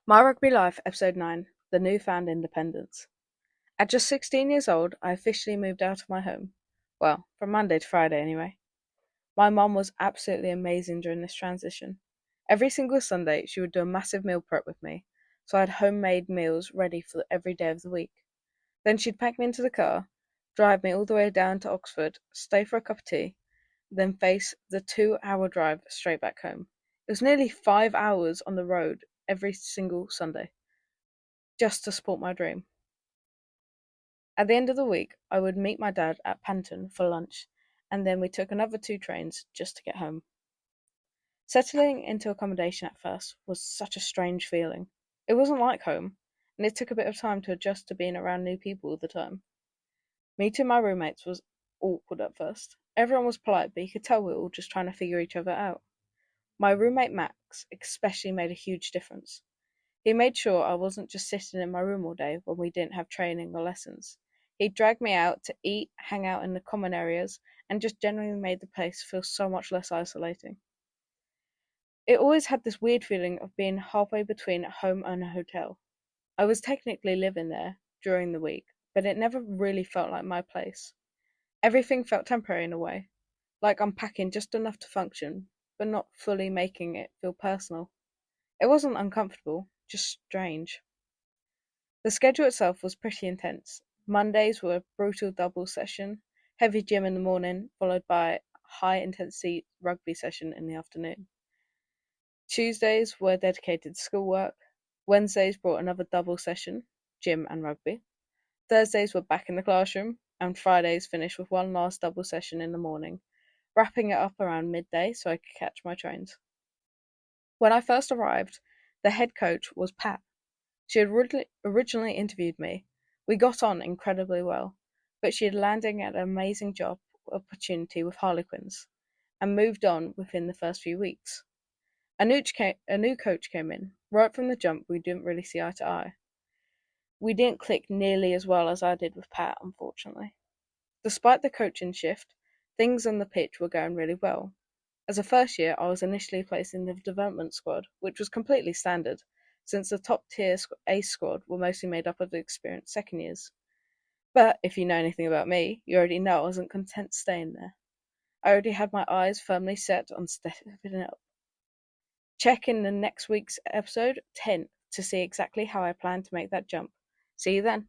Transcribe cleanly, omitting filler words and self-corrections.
My Rugby Life, Episode 9: The Newfound Independence. At just 16 years old, I officially moved out of my home. Well, from Monday to Friday, anyway. My mum was absolutely amazing during this transition. Every single Sunday, she would do a massive meal prep with me, so I had homemade meals ready for every day of the week. Then she'd pack me into the car, drive me all the way down to Oxford, stay for a cup of tea, then face the 2 hour drive straight back home. It was nearly 5 hours on the road every single Sunday, just to support my dream. At the end of the week, I would meet my dad at Panton for lunch, and then we took another 2 trains just to get home. Settling into accommodation at first was such a strange feeling. It wasn't like home, and it took a bit of time to adjust to being around new people all the time. Meeting my roommates was awkward at first. Everyone was polite, but you could tell we were all just trying to figure each other out. My roommate Max especially made a huge difference. He made sure I wasn't just sitting in my room all day when we didn't have training or lessons. He dragged me out to eat, hang out in the common areas, and just generally made the place feel so much less isolating. It always had this weird feeling of being halfway between a home and a hotel. I was technically living there during the week, but it never really felt like my place. Everything felt temporary in a way, like unpacking just enough to function, but not fully making it feel personal. It wasn't uncomfortable, just strange. The schedule itself was pretty intense. Mondays were a brutal double session, heavy gym in the morning, followed by high intensity rugby session in the afternoon. Tuesdays were dedicated to schoolwork. Wednesdays brought another double session, gym and rugby. Thursdays were back in the classroom, and Fridays finished with one last double session in the morning, wrapping it up around midday so I could catch my trains. When I first arrived, the head coach was Pat. She had originally interviewed me. We got on incredibly well, but she had landed an amazing job opportunity with Harlequins and moved on within the first few weeks. A new coach came in. Right from the jump, we didn't really see eye to eye. We didn't click nearly as well as I did with Pat, unfortunately. Despite the coaching shift, things on the pitch were going really well. As a first year, I was initially placed in the development squad, which was completely standard, since the top tier A squad were mostly made up of experienced second years. But if you know anything about me, you already know I wasn't content staying there. I already had my eyes firmly set on stepping up. Check in the next week's episode 10 to see exactly how I plan to make that jump. See you then.